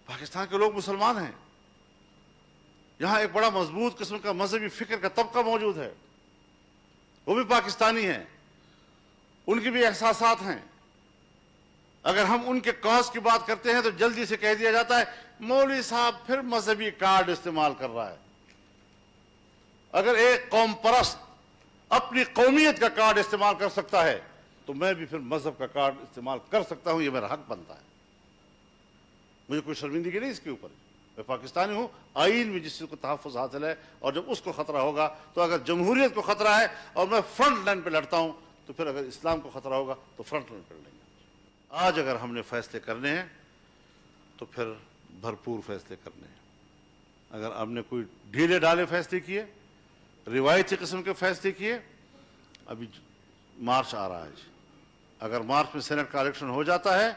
پاکستان کے لوگ مسلمان ہیں. یہاں ایک بڑا مضبوط قسم کا مذہبی فکر کا طبقہ موجود ہے. وہ بھی پاکستانی ہیں. ان کی بھی احساسات ہیں. اگر ہم ان کے کاز کی بات کرتے ہیں تو جلدی سے کہہ دیا جاتا ہے مولوی صاحب پھر مذہبی کارڈ استعمال کر رہا ہے. اگر ایک قوم پرست اپنی قومیت کا کارڈ استعمال کر سکتا ہے تو میں بھی پھر مذہب کا کارڈ استعمال کر سکتا ہوں. یہ میرا حق بنتا ہے. مجھے کوئی شرمندگی نہیں اس کے اوپر. میں پاکستانی ہوں. آئین میں جس کو تحفظ حاصل ہے اور جب اس کو خطرہ ہوگا تو اگر جمہوریت کو خطرہ ہے اور میں فرنٹ لائن پہ لڑتا ہوں تو پھر اگر اسلام کو خطرہ ہوگا تو فرنٹ لائن پہ لڑیں گے. آج اگر ہم نے فیصلے کرنے ہیں تو پھر بھرپور فیصلے کرنے ہیں. اگر ہم نے کوئی ڈھیلے ڈالے فیصلے کیے, روایتی قسم کے فیصلے کیے, ابھی مارچ آ رہا ہے. اگر مارچ میں سینٹ کا الیکشن ہو جاتا ہے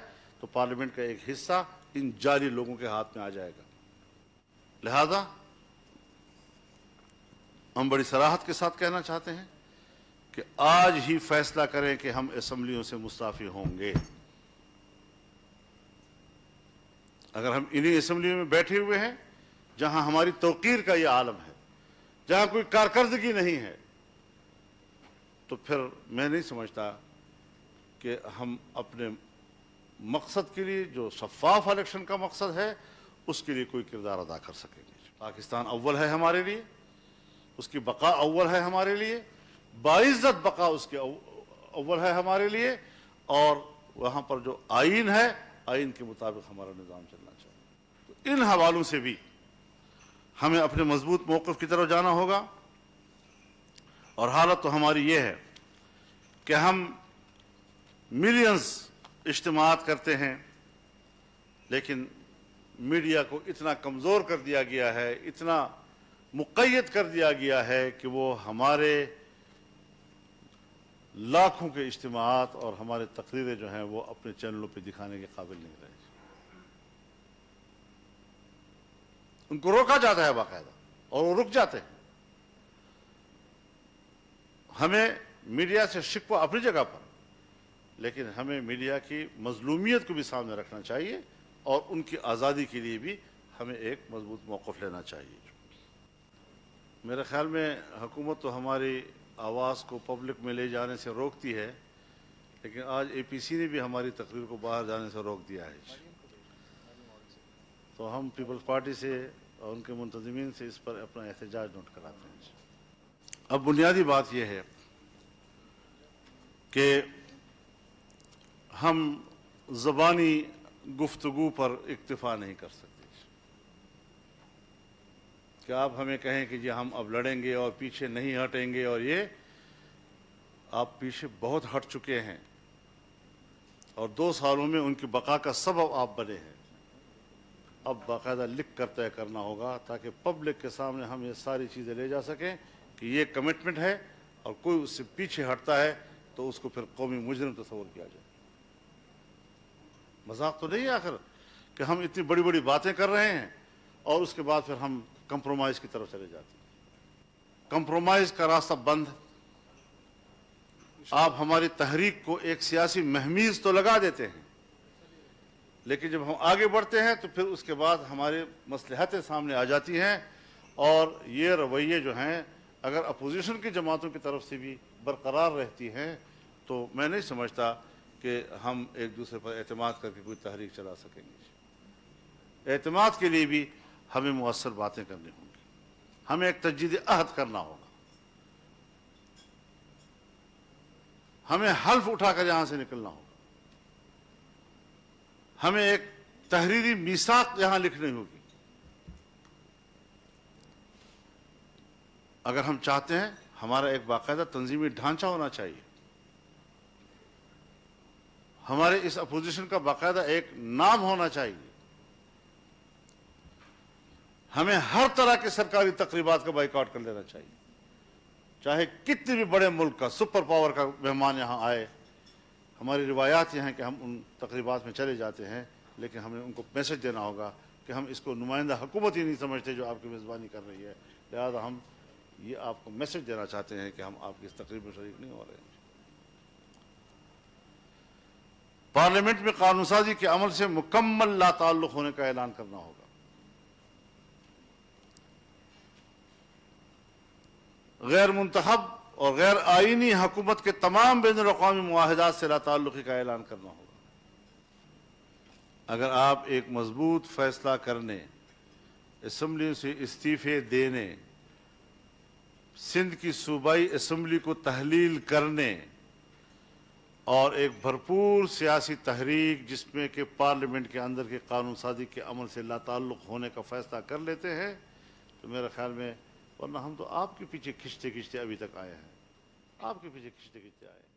تو پارلیمنٹ کا ایک حصہ ان جعلی لوگوں کے ہاتھ میں آ جائے گا. لہذا ہم بڑی صراحت کے ساتھ کہنا چاہتے ہیں کہ آج ہی فیصلہ کریں کہ ہم اسمبلیوں سے مستعفی ہوں گے. اگر ہم انہی اسمبلیوں میں بیٹھے ہوئے ہیں جہاں ہماری توقیر کا یہ عالم ہے, جہاں کوئی کارکردگی نہیں ہے, تو پھر میں نہیں سمجھتا کہ ہم اپنے مقصد کے لیے جو شفاف الیکشن کا مقصد ہے اس کے لیے کوئی کردار ادا کر سکیں گے. پاکستان اول ہے ہمارے لیے, اس کی بقا اول ہے ہمارے لیے, باعزت بقا اس کے اول ہے ہمارے لیے, اور وہاں پر جو آئین ہے آئین کے مطابق ہمارا نظام چلنا چاہیے. تو ان حوالوں سے بھی ہمیں اپنے مضبوط موقف کی طرف جانا ہوگا. اور حالت تو ہماری یہ ہے کہ ہم ملینز اجتماعات کرتے ہیں لیکن میڈیا کو اتنا کمزور کر دیا گیا ہے, اتنا مقید کر دیا گیا ہے کہ وہ ہمارے لاکھوں کے اجتماعات اور ہمارے تقریریں جو ہیں وہ اپنے چینلوں پہ دکھانے کے قابل نہیں رہے. ان کو روکا جاتا ہے باقاعدہ اور وہ رک جاتے ہیں. ہمیں میڈیا سے شکوہ اپنی جگہ پر, لیکن ہمیں میڈیا کی مظلومیت کو بھی سامنے رکھنا چاہیے اور ان کی آزادی کے لیے بھی ہمیں ایک مضبوط موقف لینا چاہیے. میرے خیال میں حکومت تو ہماری آواز کو پبلک میں لے جانے سے روکتی ہے, لیکن آج اے پی سی نے بھی ہماری تقریر کو باہر جانے سے روک دیا ہے. تو ہم پیپلز پارٹی سے اور ان کے منتظمین سے اس پر اپنا احتجاج نوٹ کراتے ہیں. اب بنیادی بات یہ ہے کہ ہم زبانی گفتگو پر اکتفا نہیں کر سکتے کہ آپ ہمیں کہیں کہ جی ہم اب لڑیں گے اور پیچھے نہیں ہٹیں گے, اور یہ آپ پیچھے بہت ہٹ چکے ہیں اور 2 سالوں میں ان کی بقا کا سبب آپ بنے ہیں. اب باقاعدہ لکھ کر طے کرنا ہوگا تاکہ پبلک کے سامنے ہم یہ ساری چیزیں لے جا سکیں کہ یہ کمٹمنٹ ہے, اور کوئی اس سے پیچھے ہٹتا ہے تو اس کو پھر قومی مجرم تصور کیا جائے. مذاق تو نہیں ہے آخر کہ ہم اتنی بڑی بڑی باتیں کر رہے ہیں اور اس کے بعد پھر ہم کمپرومائز کی طرف چلے جاتے ہیں. کمپرومائز کا راستہ بند. آپ ہماری تحریک کو ایک سیاسی مہمیز تو لگا دیتے ہیں, لیکن جب ہم آگے بڑھتے ہیں تو پھر اس کے بعد ہمارے مصلحتیں سامنے آ جاتی ہیں, اور یہ رویے جو ہیں اگر اپوزیشن کی جماعتوں کی طرف سے بھی برقرار رہتی ہیں تو میں نہیں سمجھتا کہ ہم ایک دوسرے پر اعتماد کر کے کوئی تحریک چلا سکیں گے. اعتماد کے لیے بھی ہمیں مؤثر باتیں کرنی ہوں گی. ہمیں ایک تجدید عہد کرنا ہوگا. ہمیں حلف اٹھا کر یہاں سے نکلنا ہوگا. ہمیں ایک تحریری میثاق یہاں لکھنی ہوگی. اگر ہم چاہتے ہیں ہمارا ایک باقاعدہ تنظیمی ڈھانچہ ہونا چاہیے. ہمارے اس اپوزیشن کا باقاعدہ ایک نام ہونا چاہیے. ہمیں ہر طرح کے سرکاری تقریبات کا بائیکاٹ کر لینا چاہیے, چاہے کتنے بھی بڑے ملک کا سپر پاور کا مہمان یہاں آئے. ہماری روایات یہ ہیں کہ ہم ان تقریبات میں چلے جاتے ہیں, لیکن ہمیں ان کو میسج دینا ہوگا کہ ہم اس کو نمائندہ حکومت ہی نہیں سمجھتے جو آپ کی میزبانی کر رہی ہے. لہذا ہم یہ آپ کو میسج دینا چاہتے ہیں کہ ہم آپ کی اس تقریب میں شریک نہیں ہو رہے ہیں۔ پارلیمنٹ میں قانون سازی کے عمل سے مکمل لا تعلق ہونے کا اعلان کرنا ہوگا۔ غیر منتخب اور غیر آئینی حکومت کے تمام بین الاقوامی معاہدات سے لا تعلقی کا اعلان کرنا ہوگا۔ اگر آپ ایک مضبوط فیصلہ کرنے، اسمبلی سے استعفے دینے، سندھ کی صوبائی اسمبلی کو تحلیل کرنے اور ایک بھرپور سیاسی تحریک جس میں کہ پارلیمنٹ کے اندر کے قانون سازی کے عمل سے لا تعلق ہونے کا فیصلہ کر لیتے ہیں تو میرے خیال میں، ورنہ ہم تو آپ کے پیچھے کھنچتے کھنچتے ابھی تک آئے ہیں، آپ کے پیچھے کھنچتے کھنچتے آئے ہیں۔